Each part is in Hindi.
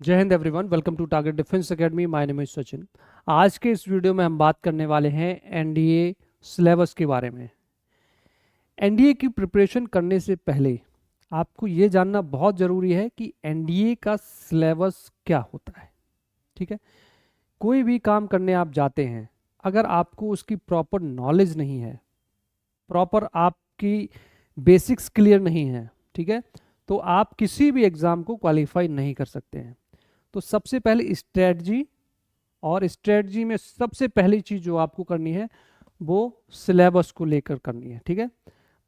जय हिंद everyone, welcome to target defence academy. My name is Sachin. आज के इस वीडियो में हम बात करने वाले हैं एनडीए सिलेबस के बारे में। एनडीए की प्रिपरेशन करने से पहले आपको ये जानना बहुत ज़रूरी है कि एनडीए का सिलेबस क्या होता है। ठीक है, कोई भी काम करने आप जाते हैं, अगर आपको उसकी प्रॉपर नॉलेज नहीं है, प्रॉपर आपकी बेसिक्स क्लियर नहीं है, ठीक है, तो आप किसी भी एग्ज़ाम को क्वालिफाई नहीं कर सकते हैं। तो सबसे पहले स्ट्रेटजी, और स्ट्रेटजी में सबसे पहली चीज़ जो आपको करनी है वो सिलेबस को लेकर करनी है। ठीक है,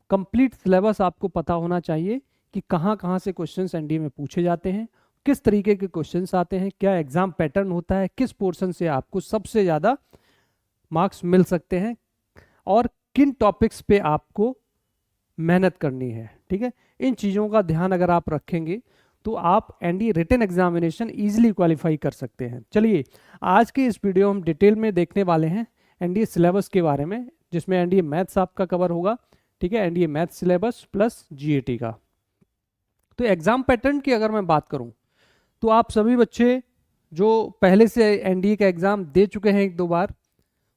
कंप्लीट सिलेबस आपको पता होना चाहिए कि कहाँ कहाँ से क्वेश्चंस एनडीए में पूछे जाते हैं, किस तरीके के क्वेश्चंस आते हैं, क्या एग्जाम पैटर्न होता है, किस पोर्शन से आपको सबसे ज़्यादा मार्क्स मिल सकते हैं और किन टॉपिक्स पे आपको मेहनत करनी है। ठीक है, इन चीज़ों का ध्यान अगर आप रखेंगे तो आप NDA written examination easily qualify कर सकते हैं। चलिए, आज के इस वीडियो हम डिटेल में देखने वाले हैं एनडीए सिलेबस के बारे में, जिसमें एनडीए मैथ्स आपका कवर होगा। ठीक है, NDA maths syllabus plus GAT का। तो एग्जाम पैटर्न की अगर मैं बात करूं तो आप सभी बच्चे जो पहले से एनडीए का एग्जाम दे चुके हैं एक दो बार,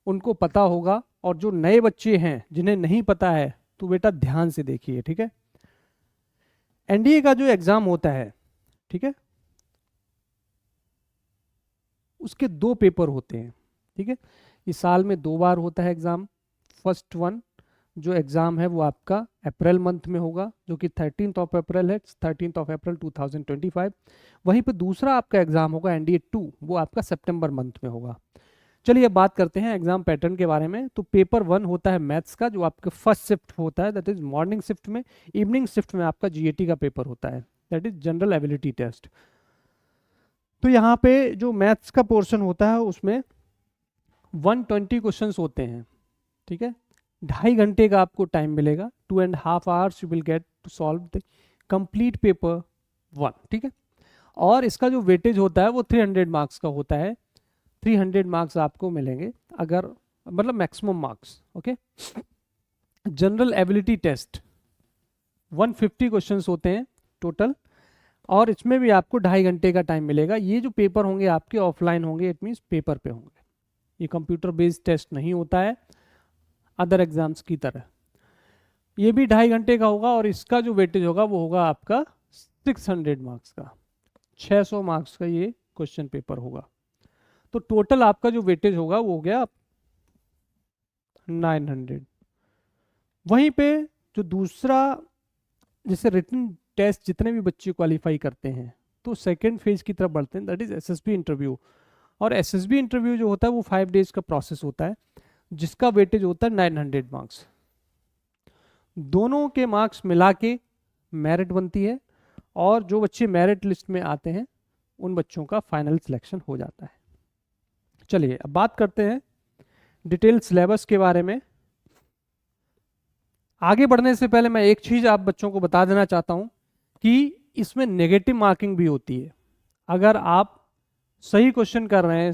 उनको पता होगा, और जो नए बच्चे हैं जिन्हें नहीं पता है तो बेटा ध्यान से देखिए। ठीक है, एनडीए का जो एग्जाम होता है, ठीक है, उसके दो पेपर होते हैं। ठीक है, इस साल में दो बार होता है एग्जाम। फर्स्ट वन जो एग्जाम है वो आपका अप्रैल मंथ में होगा, जो कि 13 अप्रैल है, 13 अप्रैल 2025। वहीं पे दूसरा आपका एग्जाम होगा एनडीए 2, वो आपका सितंबर मंथ में होगा। चलिए अब बात करते हैं एग्जाम पैटर्न के बारे में। तो पेपर वन होता है मैथ्स का, जो आपका फर्स्ट शिफ्ट होता है, दैट इज मॉर्निंग शिफ्ट में। इवनिंग शिफ्ट में आपका जीएटी का पेपर होता है, that is general ability test. तो यहाँ पे जो मैथ्स का पोर्शन होता है उसमें 120 क्वेश्चंस होते हैं। ठीक है, 2.5 घंटे का आपको टाइम मिलेगा। 2.5 hours you will get to solve the complete paper one. ठीक है, और इसका जो वेटेज होता है वो 300 मार्क्स का होता है। 300 मार्क्स आपको मिलेंगे, अगर मतलब maximum marks. Okay, general ability test 150 questions होते हैं टोटल, और इसमें भी आपको 2.5 घंटे का टाइम मिलेगा। ये जो पेपर होंगे आपके ऑफलाइन होंगे, इट मीन्स पेपर पे होंगे, ये कंप्यूटर बेस्ड टेस्ट नहीं होता है अदर एग्जाम्स की तरह। ये भी 2.5 घंटे का होगा, और इसका जो वेटेज होगा वो होगा आपका 600 मार्क्स का। 600 मार्क्स का ये क्वेश्चन पेपर होगा। तो टोटल आपका जो वेटेज होगा वो हो गया 900। वहीं पे जो दूसरा, जैसे रिटन टेस्ट जितने भी बच्चे क्वालिफाई करते हैं तो सेकेंड फेज की तरफ बढ़ते हैं, दैट इज एसएसबी इंटरव्यू। और एसएसबी इंटरव्यू जो होता है वो 5 डेज का प्रोसेस होता है, जिसका वेटेज होता है 900 मार्क्स। दोनों के मार्क्स मिला के मेरिट बनती है, और जो बच्चे मेरिट लिस्ट में आते हैं उन बच्चों का फाइनल सिलेक्शन हो जाता है। चलिए अब बात करते हैं डिटेल सिलेबस के बारे में। आगे बढ़ने से पहले मैं एक चीज आप बच्चों को बता देना चाहता हूं कि इसमें नेगेटिव मार्किंग भी होती है। अगर आप सही क्वेश्चन कर रहे हैं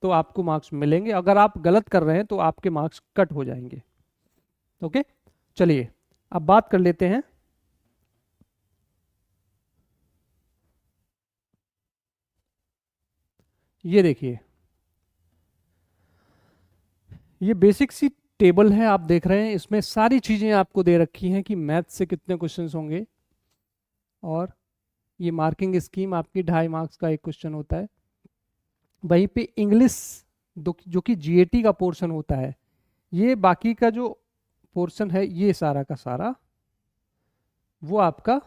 तो आपको मार्क्स मिलेंगे, अगर आप गलत कर रहे हैं तो आपके मार्क्स कट हो जाएंगे। ओके, चलिए अब बात कर लेते हैं। ये देखिए, ये बेसिक सी टेबल है, आप देख रहे हैं, इसमें सारी चीजें आपको दे रखी हैं कि मैथ से कितने क्वेश्चंस होंगे, और ये मार्किंग स्कीम आपकी 2.5 मार्क्स का एक क्वेश्चन होता है। वहीं पे इंग्लिश जो कि जीएटी का पोर्शन होता है, ये बाकी का जो पोर्शन है ये सारा का सारा वो आपका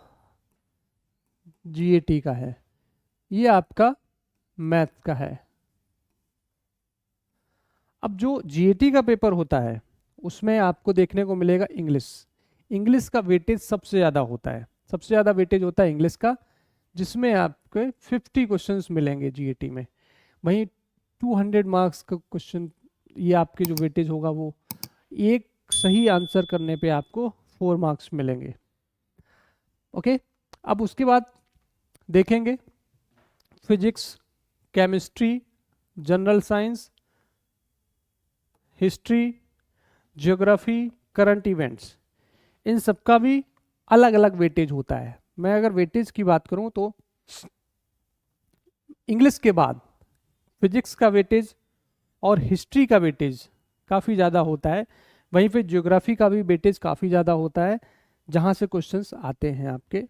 जीएटी का है, ये आपका मैथ का है। अब जो जीएटी का पेपर होता है उसमें आपको देखने को मिलेगा इंग्लिश। इंग्लिश का वेटेज सबसे ज़्यादा होता है, सबसे ज़्यादा वेटेज होता है इंग्लिश का, जिसमें आपके 50 क्वेश्चंस मिलेंगे जीएटी में। वहीं 200 मार्क्स का क्वेश्चन, ये आपके जो वेटेज होगा वो एक सही आंसर करने पे आपको 4 मार्क्स मिलेंगे। ओके, अब उसके बाद देखेंगे physics, chemistry, general science, history, geography, current events, इन सब का भी अलग अलग वेटेज होता है। मैं अगर वेटेज की बात करूं तो इंग्लिश के बाद फिजिक्स का वेटेज और हिस्ट्री का वेटेज काफ़ी ज़्यादा होता है, वहीं पे ज्योग्राफी का भी वेटेज काफ़ी ज़्यादा होता है, जहाँ से क्वेश्चंस आते हैं आपके,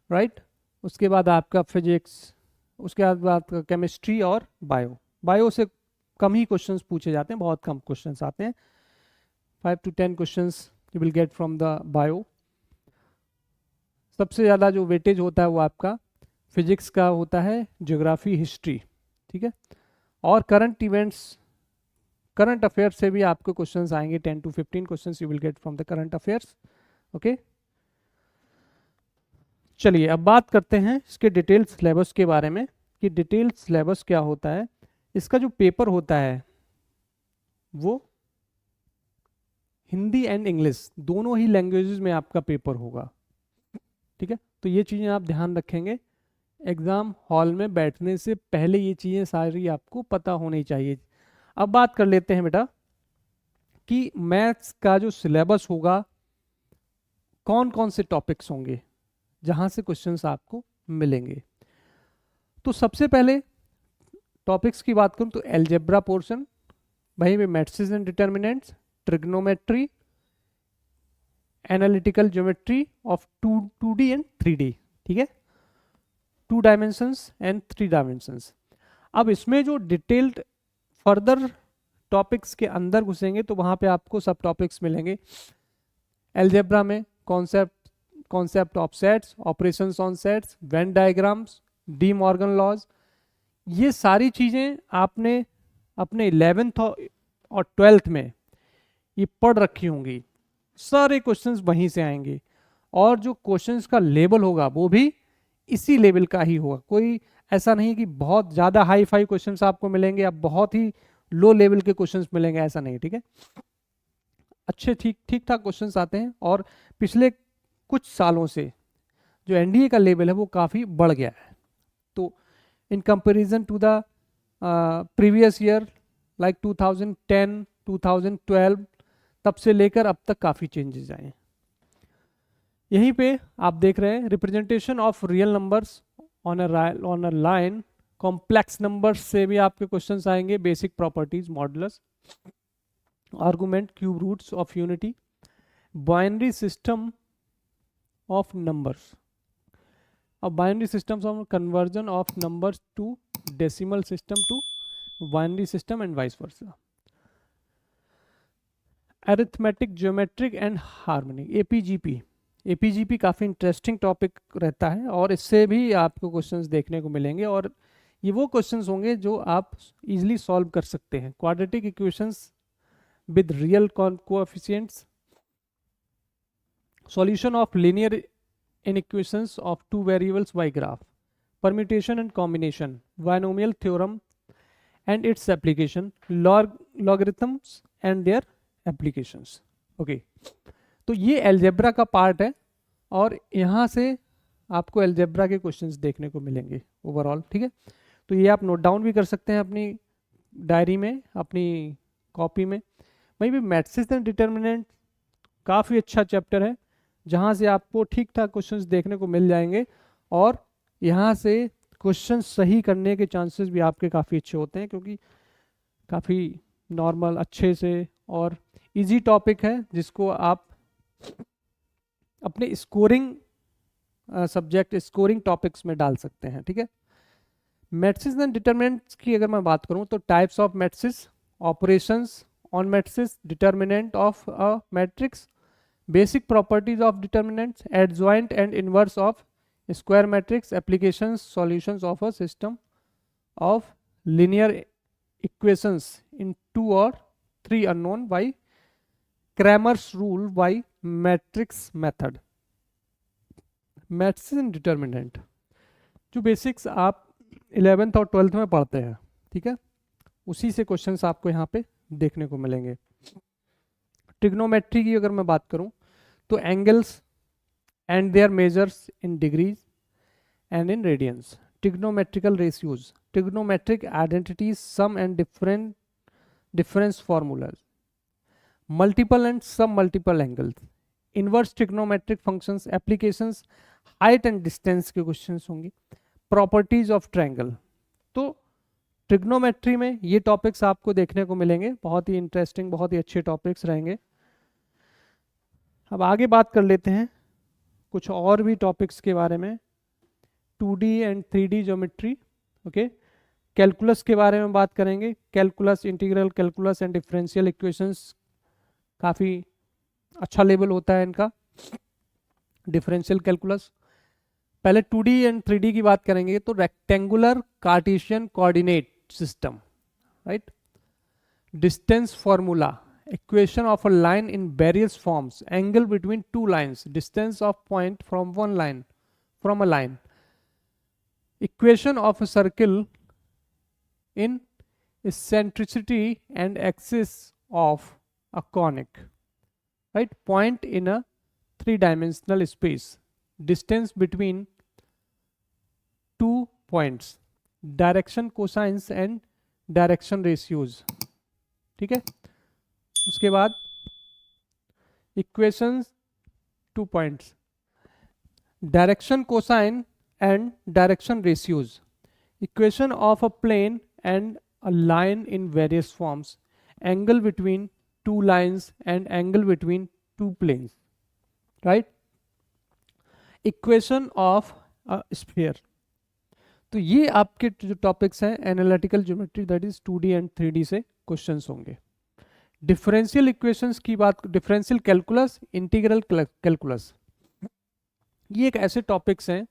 राइट। उसके बाद आपका फिजिक्स, उसके बाद आपका केमिस्ट्री और बायो। बायो से कम ही क्वेश्चंस पूछे जाते हैं, बहुत कम क्वेश्चंस आते हैं, 5 to 10 questions you will get from the bio. सबसे ज़्यादा जो वेटेज होता है वो आपका फिजिक्स का होता है, ज्योग्राफी, हिस्ट्री, ठीक है। और करंट इवेंट्स, करंट अफेयर्स से भी आपको क्वेश्चंस आएंगे, 10 to 15 questions you will get from the current affairs, okay. चलिए अब बात करते हैं इसके डिटेल सिलेबस के बारे में कि डिटेल सिलेबस क्या होता है। इसका जो पेपर होता है वो हिंदी एंड इंग्लिश दोनों ही लैंग्वेजेस में आपका पेपर होगा, ठीक है। तो ये चीज़ें आप ध्यान रखेंगे, एग्ज़ाम हॉल में बैठने से पहले ये चीज़ें सारी आपको पता होनी चाहिए। अब बात कर लेते हैं बेटा कि मैथ्स का जो सिलेबस होगा, कौन कौन से टॉपिक्स होंगे जहाँ से क्वेश्चंस आपको मिलेंगे। तो सबसे पहले टॉपिक्स की बात करूँ तो एलजेब्रा पोर्शन, वहीं पे matrices and determinants, trigonometry, analytical geometry of 2D and 3D, ठीक है, 2 डायमेंशंस एंड 3 डायमेंशंस। अब इसमें जो डिटेल्ड फर्दर टॉपिक्स के अंदर घुसेंगे तो वहाँ पे आपको सब टॉपिक्स मिलेंगे। एलजेब्रा में concept of sets, operations on sets, Venn diagrams, De Morgan laws, ये सारी चीज़ें आपने अपने 11th और 12th में ये पढ़ रखी होंगी। सारे क्वेश्चंस वहीं से आएंगे और जो क्वेश्चंस का लेवल होगा वो भी इसी लेवल का ही होगा। कोई ऐसा नहीं कि बहुत ज़्यादा हाई फाई क्वेश्चंस आपको मिलेंगे या बहुत ही लो लेवल के क्वेश्चंस मिलेंगे, ऐसा नहीं, ठीक है। अच्छे ठीक ठाक क्वेश्चंस आते हैं और पिछले कुछ सालों से जो एनडीए का लेवल है वो काफ़ी बढ़ गया है। तो in comparison to the previous year like 2010, 2012, तब से लेकर अब तक काफ़ी चेंजेस आए हैं। यहीं पे आप देख रहे हैं representation of real numbers on a line, complex numbers से भी आपके क्वेश्चंस आएंगे, basic properties, modulus, argument, cube roots of unity, binary system of numbers, अब binary systems of conversion of numbers to decimal system to binary system and vice versa, arithmetic, geometric and harmonic, AP GP. AP GP काफ़ी इंटरेस्टिंग टॉपिक रहता है और इससे भी आपको क्वेश्चंस देखने को मिलेंगे और ये वो क्वेश्चंस होंगे जो आप इजीली सॉल्व कर सकते हैं। Quadratic equations with real coefficients, solution of linear inequations of 2 variables by graph, permutation and combination, binomial theorem and its application, logarithms and their applications, okay. तो ये एलजेब्रा का पार्ट है और यहाँ से आपको एलजेब्रा के क्वेश्चंस देखने को मिलेंगे ओवरऑल, ठीक है। तो ये आप नोट डाउन भी कर सकते हैं अपनी डायरी में, अपनी कॉपी में। वहीं पे मैट्रिसेस एंड डिटर्मिनेंट काफ़ी अच्छा चैप्टर है जहाँ से आपको ठीक ठाक क्वेश्चंस देखने को मिल जाएंगे और यहाँ से क्वेश्चन सही करने के चांसेस भी आपके काफ़ी अच्छे होते हैं क्योंकि काफ़ी नॉर्मल, अच्छे से और इजी टॉपिक है जिसको आप अपने स्कोरिंग सब्जेक्ट, स्कोरिंग टॉपिक्स में डाल सकते हैं, ठीक है। मैट्रिसेस एंड डिटर्मिनेंट्स की अगर मैं बात करूं तो types of matrices, operations on matrices, determinant of a matrix, basic properties of determinants, adjoint and inverse of square matrix, applications, solutions of a system of linear equations in 2 or 3 unknown by Cramer's rule by matrix method। Matrices and determinant जो बेसिक्स आप 11th और 12th में पढ़ते हैं, ठीक है, उसी से क्वेश्चंस आपको यहाँ पे देखने को मिलेंगे। ट्रिग्नोमेट्री की अगर मैं बात करूँ तो angles and there measures in degrees and in radiance, trigonometrical ratios, trigonometric identities, sum and difference formulas, multiple and sum multiple angles, inverse trigonometric functions, applications, height and distance के क्वेश्चंस होंगे, properties of triangle, तो ट्रिग्नोमेट्री में ये टॉपिक्स आपको देखने को मिलेंगे, बहुत ही इंटरेस्टिंग, बहुत ही अच्छे टॉपिक्स रहेंगे। अब आगे बात कर लेते हैं कुछ और भी टॉपिक्स के बारे में, 2D and 3D geometry. Okay, calculus के बारे में बात करेंगे। Calculus, integral calculus and differential equations, काफ़ी अच्छा लेवल होता है इनका। डिफरेंशियल कैलकुलस, पहले 2D एंड 3D की बात करेंगे तो rectangular Cartesian coordinate system, right. Distance formula, equation of a line in various forms, angle between two lines, distance of point from one line, from a line, equation of a circle in eccentricity and axis of a conic, right, point in a three-dimensional space, distance between two points, direction cosines and direction ratios, ठीक है। उसके बाद equations, 2 points, direction cosine and direction ratios, equation of a plane and a line in various forms, angle between two lines and angle between two planes, right, equation of a sphere. तो ये आपके जो टॉपिक्स हैं analytical geometry, that is 2D and 3D से क्वेश्चंस होंगे। डिफरेंशियल इक्वेशंस की बात, डिफरेंशियल कैलकुलस, इंटीग्रल कैलकुलस, ये एक ऐसे टॉपिक्स हैं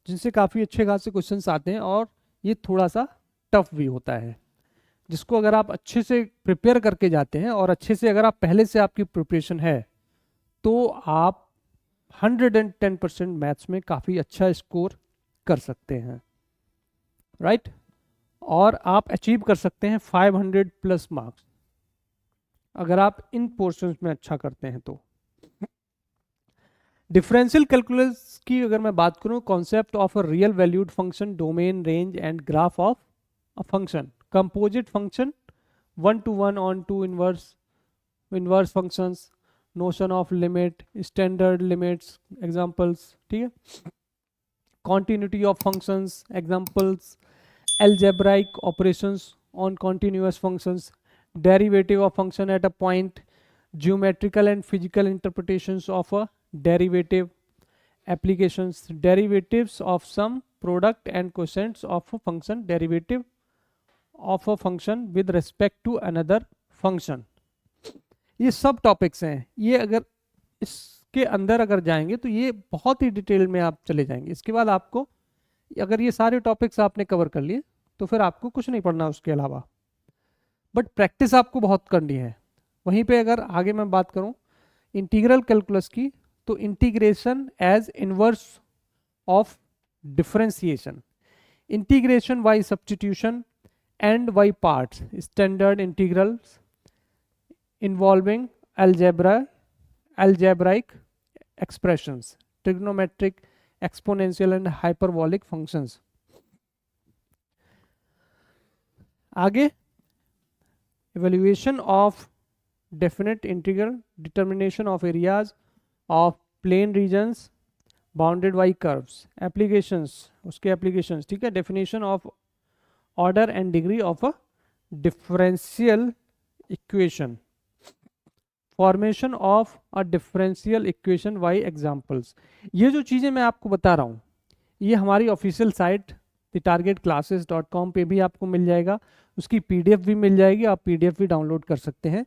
जिनसे काफ़ी अच्छे खासे क्वेश्चंस आते हैं और ये थोड़ा सा टफ भी होता है, जिसको अगर आप अच्छे से प्रिपेयर करके जाते हैं और अच्छे से अगर आप पहले से आपकी प्रिपरेशन है तो आप 110% मैथ्स में काफ़ी अच्छा स्कोर कर सकते हैं, राइट। और आप अचीव कर सकते हैं 500 प्लस मार्क्स अगर आप इन पोर्शंस में अच्छा करते हैं तो। डिफरेंशियल कैलकुलस की अगर मैं बात करूं, concept of a real valued function, domain, range and graph of a function, composite function, 1 to 1 on to inverse functions, notion of limit, standard limits, examples, ठीक है। Continuity of functions, examples, algebraic operations on continuous functions, derivative of function at a point, geometrical and physical interpretations of a derivative, applications, derivatives of some product and quotients of a function, derivative of a function with respect to another function। ये सब टॉपिक्स हैं, ये अगर इसके अंदर अगर जाएंगे तो ये बहुत ही डिटेल में आप चले जाएंगे। इसके बाद आपको अगर ये सारे टॉपिक्स आपने कवर कर लिए तो फिर आपको कुछ नहीं पढ़ना उसके अलावा, बट प्रैक्टिस आपको बहुत करनी है। वहीं पे अगर आगे मैं बात करूं इंटीग्रल कैलकुलस की, तो integration as inverse of differentiation, integration by substitution and by parts, standard integrals involving algebraic expressions, trigonometric, exponential and hyperbolic functions। आगे evaluation of definite integral, determination of areas of plane regions bounded by curves, applications, उसके applications, ठीक है। definition of order and degree of a differential equation, formation of a differential equation by examples. ये जो चीज़ें मैं आपको बता रहा हूँ ये हमारी ऑफिशियल साइट thetargetclasses.com पे भी आपको मिल जाएगा, उसकी PDF भी मिल जाएगी, आप PDF भी डाउनलोड कर सकते हैं।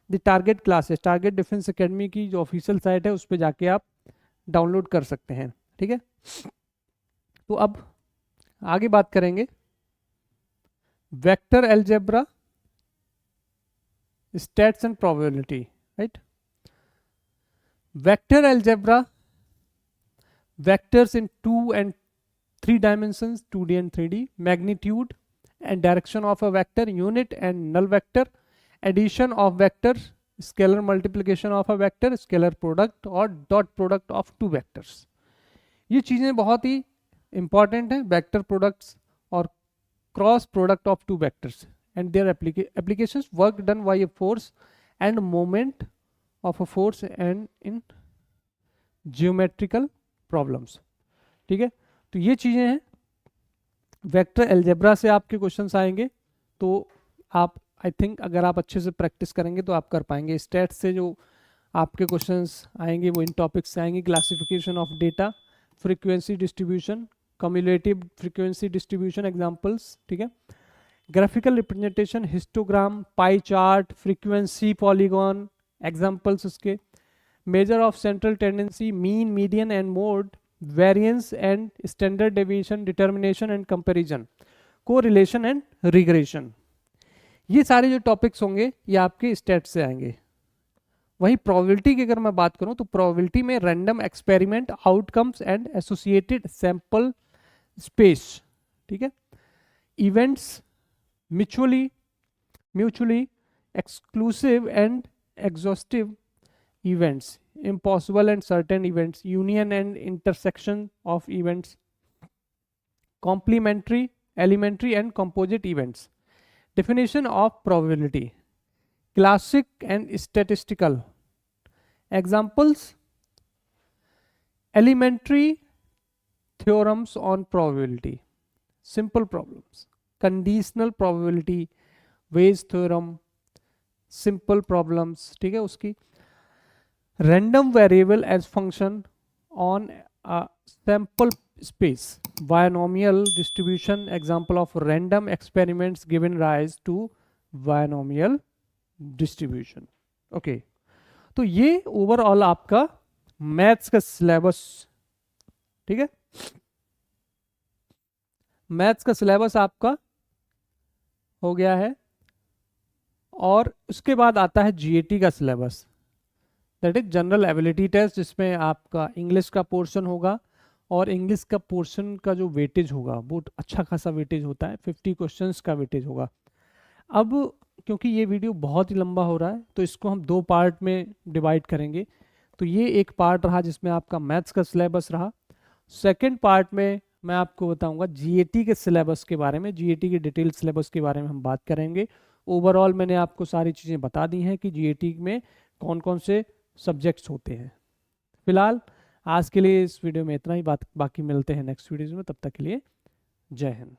The target classes, target defence academy की जो ऑफिशियल साइट है उस पर जाके आप डाउनलोड कर सकते हैं, ठीक है। तो अब आगे बात करेंगे vector algebra, stats and probability, right, vector algebra, vectors in 2 and 3 dimensions, 2D and 3D, magnitude and direction of a vector, unit and null vector, addition of vectors, scalar multiplication of a vector, scalar product और dot product of two vectors। ये चीज़ें बहुत ही important हैं, vector products और cross product of two vectors and their applications, work done by a force and moment of a force and in geometrical problems, ठीक है। तो ये चीज़ें हैं वेक्टर अलजेब्रा से आपके क्वेश्चंस आएंगे, तो आप आई थिंक अगर आप अच्छे से प्रैक्टिस करेंगे तो आप कर पाएंगे। स्टैट्स से जो आपके क्वेश्चंस आएंगे वो इन टॉपिक्स से आएंगे। Classification of data, frequency distribution, cumulative frequency distribution examples, ठीक है। Graphical representation, histogram, pie chart, frequency polygon examples उसके। Measure of central tendency, mean, median and mode, variance and standard deviation, determination and comparison, correlation and regression. ये सारे जो टॉपिक्स होंगे ये आपके स्टैट्स से आएंगे। वही प्रोबेबिलिटी की अगर मैं बात करूं तो प्रोबेबिलिटी में random experiment, outcomes and associated sample space, ठीक है। Events, mutually exclusive and exhaustive events, impossible and certain events, union and intersection of events, complementary, elementary and composite events. Definition of probability, classic and statistical examples, elementary theorems on probability, simple problems, conditional probability, Bayes theorem, simple problems, ठीक है। उसकी random variable as function on a sample space, binomial distribution, example of random experiments given rise to binomial distribution। Okay, तो ये ओवरऑल आपका मैथ्स का सिलेबस, ठीक है। मैथ्स का सिलेबस आपका हो गया है, और उसके बाद आता है जीएटी का syllabus, that is general ability test, जिसमें आपका इंग्लिश का पोर्शन होगा, और इंग्लिश का पोर्शन का जो वेटेज होगा वो अच्छा खासा वेटेज होता है, 50 क्वेश्चंस का वेटेज होगा। अब क्योंकि ये वीडियो बहुत ही लंबा हो रहा है तो इसको हम 2 पार्ट में डिवाइड करेंगे। तो ये एक पार्ट रहा जिसमें आपका मैथ्स का सिलेबस रहा। सेकेंड पार्ट में मैं आपको बताऊंगा जीएटी के सिलेबस के बारे में, जीएटी के डिटेल सिलेबस के बारे में हम बात करेंगे। ओवरऑल मैंने आपको सारी चीज़ें बता दी हैं कि जीएटी में कौन कौन से सब्जेक्ट्स होते हैं। फिलहाल आज के लिए इस वीडियो में इतना ही, बाकी मिलते हैं नेक्स्ट वीडियो में, तब तक के लिए जय हिंद।